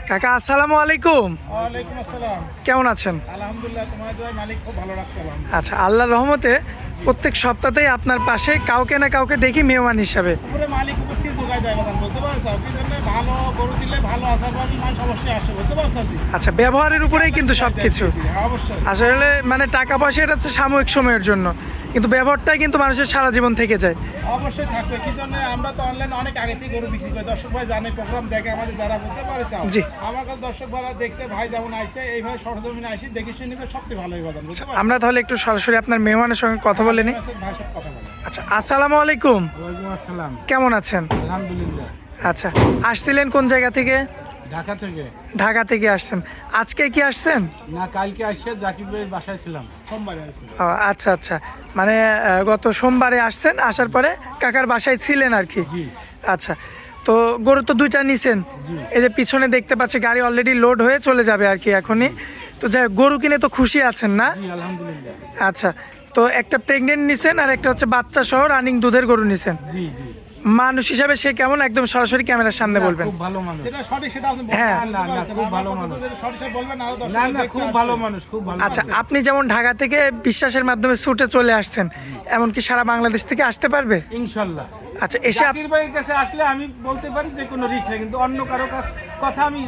কাকা আসসালামু আলাইকুম। ওয়ালাইকুম আসসালাম। কেমন আছেন? আলহামদুলিল্লাহ, তোমার দোয়ায় মালিক খুব ভালো রাখছে। আচ্ছা, আল্লাহর রহমতে প্রত্যেক সপ্তাহতেই আপনার পাশে কাউকে না কাউকে দেখি মেহমান হিসাবে। উপরে মালিক উপস্থিত যোগায় দেয় বাদান, বলতে পারছো কি জন্য ভালো গরু দিলে ভালো আসার পর মানুষ অবশ্যই আসে, বলতে পারছো? আচ্ছা, ব্যবহারের উপরেই কিন্তু সবকিছু। অবশ্যই আসলে মানে টাকা পয়সা এটা হচ্ছে সাময়িক সময়ের জন্য, কিন্তু ব্যবহারটাই কিন্তু মানুষের সারা জীবন থেকে যায়। অবশ্যই থাকবে। কি জন্য আমরা তো অনলাইনে অনেক আগে থেকে গরু বিক্রি করি, দর্শক ভাই জানে, প্রোগ্রাম দেখে আমাদের, যারা বলতে পারছে জি। আমার কাছে দর্শক ভাইরা দেখছে ভাই যেমন আইসে এইভাবে সরজমিনে আইসি দেখে শুনে নিবে, সবচেয়ে ভালোই বাদান, বুঝতে পারছো? আমরা তাহলে একটু সরাসরি আপনার মেহমানের সঙ্গে কথা বলে নিই। ভাই সব কথা বলে। আচ্ছা, আসসালামু আলাইকুম। ওয়ালাইকুম আসসালাম। কেমন আছেন? আলহামদুলিল্লাহ। আচ্ছা, আসছিলেন কোন জায়গা থেকে? ঢাকা থেকে। ঢাকা থেকে আসছেন। আজকে কি আসছেন? না, কালকে আসছে, জাকির ভাইয়ের বাসায় ছিলাম, সোমবারে আসছে। ও, আচ্ছা আচ্ছা, মানে গত সোমবারে আসছেন, আসার পরে কাকার বাসায় ছিলেন আর কি। জি। আচ্ছা, তো গরু তো দুইটা নিছেন। জি। এই যে পিছনে দেখতে পাচ্ছি গাড়ি অলরেডি লোড হয়ে চলে যাবে আর কি এখনই। তো যাই হোক, গরু কিনে তো খুশি আছেন না? জি আলহামদুলিল্লাহ। আচ্ছা, তো একটা প্রেগনেন্ট নিছেন আর একটা হচ্ছে বাচ্চা সহ রানিং দুধের গরু নিছেন। জি জি। মানুষ হিসাবে সে কেমন, একদম সরাসরি ক্যামেরার সামনে বলবেন। খুব ভালো মানুষ। যেটা সঠিক সেটা আপনি হ্যাঁ। বলতে পারছেন। খুব ভালো মানুষ। যেটা সঠিক সেটা বলবেন, আরো দর্শক না খুব ভালো মানুষ, খুব ভালো। আচ্ছা, আপনি যেমন ঢাকা থেকে বিশ্বাসের মাধ্যমে ছুটে চলে আসছেন, এমনকি সারা বাংলাদেশ থেকে আসতে পারবে? ইনশাল্লাহ। আচ্ছা, এসে জাকির ভাইয়ের কাছে আসলে আমি বলতে পারি যে কোনো রিস্ক নেই, কিন্তু অন্য কারো কথা আমি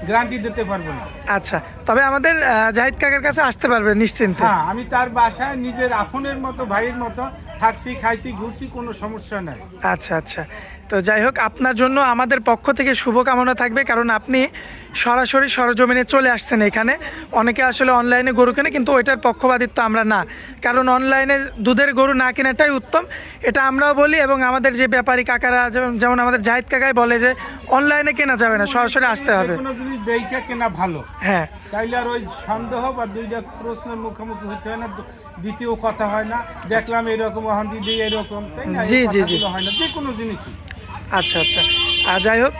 গ্যারান্টি দিতে পারবো না। আচ্ছা, তবে আমাদের জাহিদ কাকার কাছে আসতে পারবে নিশ্চিন্তে। হ্যাঁ, আমি তার বাসায় নিজের আপনের মতো, ভাইয়ের মতো থাকছি, খাইছি, ঘুরছি, কোনো সমস্যা নাই। আচ্ছা আচ্ছা, তো যাই হোক, আপনার জন্য আমাদের পক্ষ থেকে শুভকামনা থাকবে, কারণ আপনি সরাসরি সরজমিনে চলে আসছেন এখানে। অনেকে আসলে অনলাইনে গরু কেনে, কিন্তু ওইটার পক্ষপাতিত্ব আমরা না, কারণ অনলাইনে দুধের গরু না কেনাটাই উত্তম, এটা আমরাও বলি। এবং আমাদের যে ব্যাপারী কাকারা, যেমন আমাদের জাহিদ কাকাই বলে যে অনলাইনে কেনা যাবে না, সরাসরি আসতে হবে। কোনো জিনিস দেখে কেনা ভালো। হ্যাঁ, তাইলে আর ওই সন্দেহ বা দুইটা প্রশ্নের মুখোমুখি হইতে হয় না, দ্বিতীয় কথা হয় না, দেখলাম এরকম, এখন দিদি এরকম, তাই না? জি, এই জি, জি। কথাগুলো হয় না যে কোনো জিনিসই। আচ্ছা আচ্ছা, আর যাই হোক,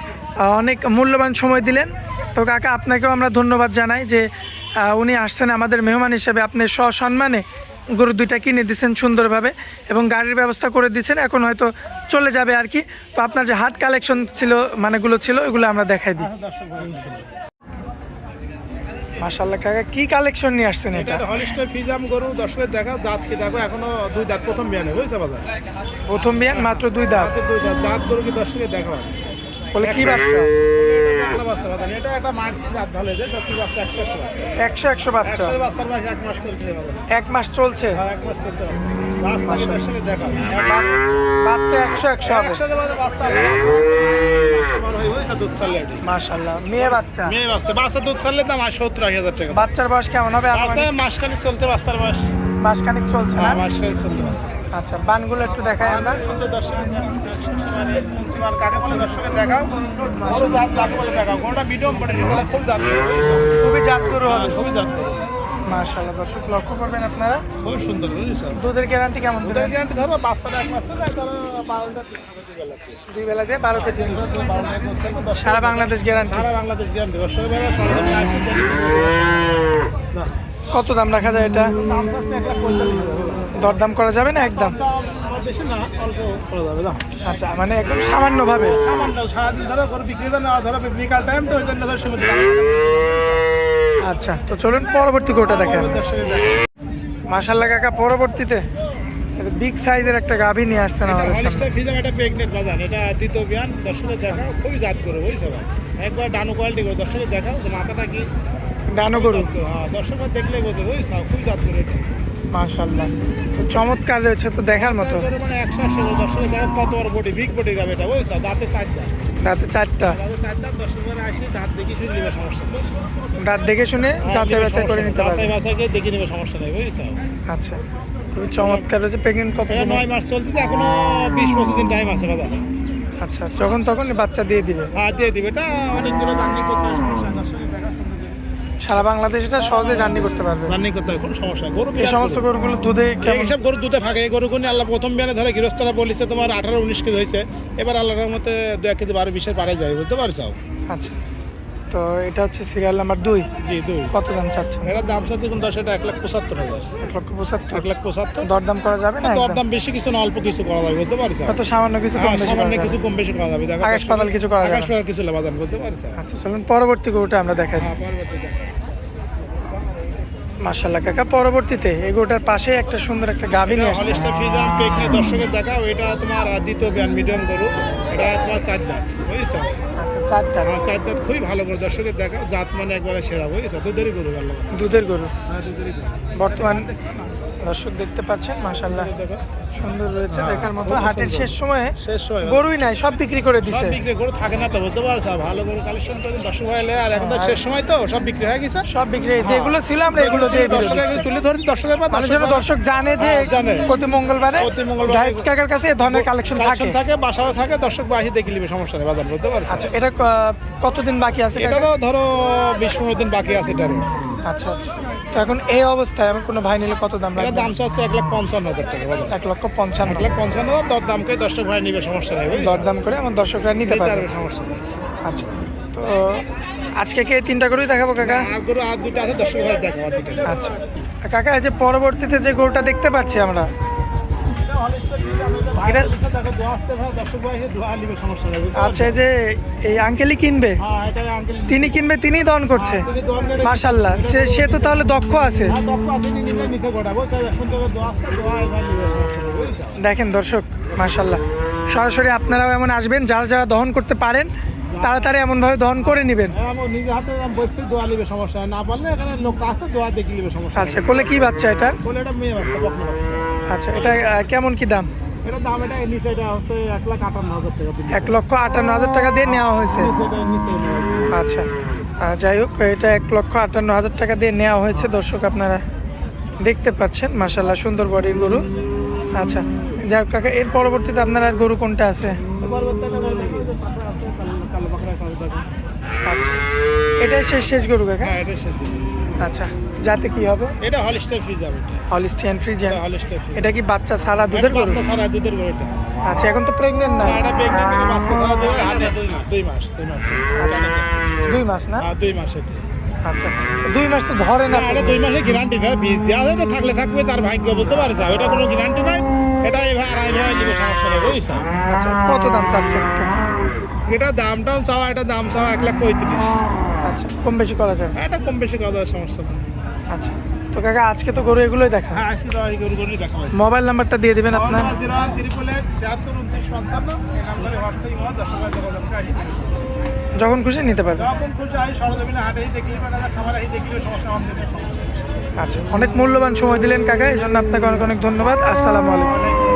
অনেক মূল্যবান সময় দিলেন। তো কাকা, আপনাকেও আমরা ধন্যবাদ জানাই যে উনি আসছেন আমাদের মেহমান হিসেবে, আপনি সসম্মানে গরু দুইটা কিনে দিচ্ছেন সুন্দরভাবে, এবং গাড়ির ব্যবস্থা করে দিচ্ছেন। এখন হয়তো চলে যাবে আর কি। তো আপনার যে হাট কালেকশন ছিল, মানেগুলো ছিল, ওগুলো আমরা দেখাই দিই। মাশাআল্লাহ কাকা, কি কালেকশন নিয়ে আসছেন এটা? হলিস্টার ফিজাম গরু, দর্শকের দেখা জাত কি দেখো, এখনো দুই দাঁত, প্রথম বিয়ানে বুঝছে বাজার, প্রথম বিয়ান, মাত্র 2 দাঁত। দুই দাঁত জাত গরু কি দর্শকের দেখা হয়। বলে কি বাচ্চা? বাচ্চা বাজার, এটা একটা মার্সি জাত ভালো, যে কি বাচ্চা 100 বাচ্চা, 100 বাচ্চা। 100 বাচ্চার বয়স 1 মাস চলছে বাজার। 1 মাস চলছে। হ্যাঁ, 1 মাস চলতে আছে। বাচ্চা কি দর্শকের দেখা হয়। বাচ্চা 100 হবে। 100 বাজার বাচ্চা বড় হয়ে হয়েছে দুধ ছাড়লে এটি। মাশাআল্লাহ, মেয়ে বাচ্চা। মেয়ে বাচ্চা, বাচ্চা দুধ ছাড়লে দাম 70,000 টাকা। বাচ্চার বয়স কেমন হবে? বাচ্চা মাসখানিক চলতে, বাচ্চার বয়স মাসখানিক চলছে না? মাসখানিক চলতে বাচ্চা। আচ্ছা, বানগুলো একটু দেখাই আমরা। সুন্দর দর্শক, কাকে বলে দর্শকের দেখাও, বড় জাত যাকে বলে দেখাও। গরুটা মিডিয়াম বডি, এগুলো খুব জাত গরু, খুবই জাত গরু হবে। খুবই জাত গরু। মাশাআল্লাহ, দর্শক লক্ষ্য করবেন আপনারা। খুব সুন্দর বুঝেছো। দুধের গ্যারান্টি কেমন দুধের দিবেন? গ্যারান্টি ধরো বাচ্চাটা 1 মাস চলে, ধরো 12 দুই বেলা দিয়ে 12 কেজি। সারা সারা বাংলাদেশ গ্যারান্টি। বাংলাদেশ গ্যারান্টি। দর্শকের বেলা সরকারি আসে না, কত দাম রাখা যায় এটা? দাম আছে 1,45,000। দরদাম করা যাবে না একদম? আমার বেশি না, অল্প করা যাবে না। আচ্ছা, মানে একদম সামান্য ভাবে। সামান্য সারাদিন ধরো করে বিক্রি না, ধরো বিকাল টাইম তো, ওই জন্য ধরো সুবিধা। আচ্ছা, তো চলুন পরবর্তী গরুটা দেখেন। মাশাআল্লাহ কাকা, পরবর্তীতে বিগ সাইজের একটা গাভী নিয়ে আসতেন আমাদের সামনে। হলিস্টার ফিজাম, এটা প্রেগনেন্ট বাজার, এটা দ্বিতীয় বিয়ান। দর্শকের দেখাও, খুবই জাত গরু বুঝছো ভাই, একবার ডানো কোয়ালিটি গরু। দর্শকের দেখাও যে মাথাটা কি ডানো গরু। হ্যাঁ, দর্শকরা দেখলে বোঝে বুঝছো, খুবই জাত গরু এটা। মাশাআল্লাহ, তো চমৎকার রয়েছে, তো দেখার মতো। এটা মানে 180 গরু। দর্শকের দেখা কত বড় বডি, বিগ বডি গাবে এটা বুঝছো, দাঁতে 4 দাঁত। দাঁতে 4টা। দাঁতে 4 দাঁত। দর্শকরা আসে দাঁত দেখে শুনে নেবে, সমস্যা নেই। দাঁত দেখে শুনে যাচাই বাছাই করে নিতে পারবে। যাচাই বাছাই করে দেখে নেবে, সমস্যা নেই বুঝছো। আচ্ছা, খুবই চমৎকার রয়েছে। প্রেগনেন্ট কত এটা দিন? 9 মাস চলতেছে, এখনো 20-25 দিন টাইম আছে বাজার। আচ্ছা, যখন তখন বাচ্চা দিয়ে দিবে। হ্যাঁ, দিয়ে দিবে। এটা অনেকগুলো জার্নি করতে হয়, সমস্যা নেই। দর্শকের দেখা সুন্দর, সারা বাংলাদেশ এটা সহজে জার্নি করতে পারবে। জার্নি করতে হয়, কোনো সমস্যা নেই। গরু এই সমস্ত গরুগুলো দুধে কেমন? এইসব গরু দুধে ফাঁকে। এই গরুগুলো আল্লাহ প্রথম বিয়ানে ধরে গৃহস্থরা বলিছে তোমার 18-19 কেজি হয়েছে, এবার আল্লাহর মতে 2 কেজি 12-20 বাড়াই যায়, বুঝতে পারছো। আচ্ছা, তো এটা হচ্ছে সিরিয়াল নাম্বার 2। জি 2। কত দাম চাচ্ছেন? এটার দাম চাচ্ছে কোন দশ, এটা 1,75,000। 1,75,000। 1,75,000। দরদাম করা যাবে না? দরদাম বেশি কিছু না, অল্প কিছু করা যাবে, বুঝতে পারছেন? কত সামান্য কিছু কম হ্যাঁ, বেশি সামান্য করা কিছু যাবে। কম বেশি করা যাবে। দেখো আকাশ পাতাল কিছু করা যাবে আকাশ না। পাতাল কিছু লাভাদান, বুঝতে পারছেন? আচ্ছা চলুন পরবর্তী গরুটা আমরা দেখাই। হ্যাঁ, পরবর্তীতে মাশাআল্লাহ কাকা, পরবর্তীতে এই গরুটার পাশে একটা সুন্দর একটা গাভী নিয়ে আসছে। হলিস্টার ফিজাম পেকনি দর্শকের দেখাও। এটা তোমার দ্বিতীয় বিয়ান, মিডিয়াম গরু। এটা তোমার 4 দাঁত, বুঝছো? আচ্ছা 4 দাঁত। হ্যাঁ, 4 দাঁত, খুবই ভালো গরু, দর্শকের দেখাও। জাত মানে একবারে সেরা, বুঝছো? দুধেরই গরু, ভালো আছে। দুধের গরু। হ্যাঁ, দুধেরই গরু। বর্তমান দর্শক দেখতে পাচ্ছেন মাশাআল্লাহ দেখো, সুন্দর রয়েছে হ্যাঁ, দেখার মতো। খুবই হাটের সুন্দর। শেষ সময়ে শেষ সময় গরুই নাই, সব বিক্রি করে সব দিছে। বিক্রি গরু থাকে না তো, বুঝতে পারছো? ভালো গরু কালেকশন করে দর্শক ভাইলে, আর এখন তো শেষ সময় তো সব বিক্রি হয়ে গেছে। সব বিক্রি হয়েছে। যেগুলো ছিল আমরা এগুলো দিয়ে দর্শকের তুলে ধরি, দর্শকের পর মানুষ যেন দর্শক জানে যে হ্যাঁ, জানে। প্রতি মঙ্গলবারে প্রতি মঙ্গলবারে জাহিদ কাকার কাছে এই ধরনের কালেকশন থাকে। কালেকশন থাকে, বাসাও থাকে, দর্শক বাসি দেখে নিবে, সমস্যা নেই, বাজার, বুঝতে পারছো? আচ্ছা এটা কতদিন বাকি আছে কাকা? এটারও ধরো 20-15 দিন বাকি আছে এটারও। আচ্ছা আচ্ছা। তো এখন এই অবস্থায় আমার কোনো ভাই নিলে কত দাম এটার লাগবে? দাম চাচ্ছে 1,55,000 টাকা, বাজার। 1,55,000। 1,55,000 দর দাম করে দর্শক ভাই নিবে, সমস্যা নেই, বুঝছো? দরদাম করে আমার দর্শকরা নিতে নিতে পারবে। পারবে, সমস্যা নেই। আচ্ছা তো আজকে কি এই 3টা গরুই দেখাবো কাকা? আর গরু আর দুটো আছে, দর্শক ভাই দেখো, আর দুটো। আচ্ছা কাকা, এই যে পরবর্তীতে যে গরুটা দেখতে পাচ্ছি আমরা, এটা দেখো, দোয়া আসছে ভাই, দর্শক ভাই এসে দোয়া নিবে, সমস্যা নেই, বুঝতে আচ্ছা এই যে এই আঙ্কেলই কিনবে, পারছো? হ্যাঁ, এটা আঙ্কেল তিনি কিনবে, তিনিই দহন করছে। তিনি দোয়া করে মাশাআল্লাহ, সে তো তাহলে দক্ষ আছে। আর দক্ষ আছে, নি নিজে নিচে গোটা, বুঝছো? সুন্দর করে দোয়া আসছে, দোয়া এবার নিবে, সমস্যা নেই, বুঝছো? দেখেন দর্শক মাশাআল্লাহ, সরাসরি আপনারাও এমন আসবেন, যারা যারা দহন করতে পারেন তাড়াতাড়ি এমনভাবে দহন করে নেবেন। হ্যাঁ, আমার নিজে হাতে বসছি, দোয়া নিবে, সমস্যা নেই। না পারলে এখানে লোক আসছে, দোয়া দেখে নিবে, সমস্যা নেই। আচ্ছা কোলে কি বাচ্চা এটা? বলে এটা মেয়ে বাচ্চা, বকনা বাচ্চা। আচ্ছা এটা কেমন কি দাম? এটা দাম, এটা নিচে, এটা হচ্ছে 1,58,000 টাকা দিচ্ছে। 1,58,000 টাকা দিয়ে নেওয়া হয়েছে। নিচে, এটা নিচে নেওয়া হয়েছে। আচ্ছা যাই হোক, এটা 1,58,000 টাকা দিয়ে নেওয়া হয়েছে। দর্শক আপনারা দেখতে পাচ্ছেন মাশাআল্লাহ সুন্দর বডির গরু। আচ্ছা যাই হোক কাকা, এর পরবর্তীতে আপনার আর গরু কোনটা আছে? এবার বলতে গেলে দেখি যে পাশে আছে, কালো বাকরা কালো দেখো। আচ্ছা এটাই শেষ গরু কাকা? হ্যাঁ, এটা শেষ দিন। আচ্ছা যাতে কি হবে? এটা হলিস্টার ফিজাম, এটা হলিস্টিয়ান ফ্রিজিয়ান। এটা হলিস্টার ফিজাম। এটা কি বাচ্চা ছাড়া এটা দুধের গরু? বাচ্চা ছাড়া দুধের গরু এটা। আচ্ছা এখন তো প্রেগনেন্ট না? না, এটা প্রেগন্যান্ট, এটা বাচ্চা ছাড়া দুধের, হাটে 2 মাস। আচ্ছা 2 মাস না? হ্যাঁ, 2 মাস এটা। আচ্ছা 2 মাস তো ধরে না। না, এটা 2 মাসের গ্যারান্টি না, বীজ দেওয়া যায়, তো থাকলে থাকবে, তার ভাগ্য, বলতে পারছে? ওটা কোনো গ্যারান্টি নাই। এটা এবার আড়াই ভাই নিবে, সমস্যা নেই, বুঝছো? আচ্ছা কত দাম চাচ্ছেন এটা? এটা দামটাও চাওয়া, এটা দাম চাওয়া 1,35,000। আচ্ছা কম বেশি করা যাবে? এটা কম বেশি করা দেওয়ার সমস্যা নেই। আচ্ছা তো কাকা আজকে তো গরু এগুলোই দেখা। হ্যাঁ, আজকে তো এই গরুগুলোই দেখা হয়েছে। মোবাইল নাম্বারটা দিয়ে দিবেন আপনার। 0-1-888-76-29-55 এই নাম্বারে হোয়াটসঅ্যাপ, ইমো, দর্শকরা যোগাযোগ করে আসি, কোনো সমস্যা নেই। যখন খুশি নিতে পারবেন। যখন খুশি আই সরজমিনে হাটেই দেখলি, মানে খাবার আই দেখলি, সমস্যা আমাদের সমস্যা নেই। আচ্ছা অনেক মূল্যবান সময় দিলেন কাকা, এই জন্য আপনাকে অনেক অনেক ধন্যবাদ। আসসালামু আলাইকুম। ওয়ালাইকুম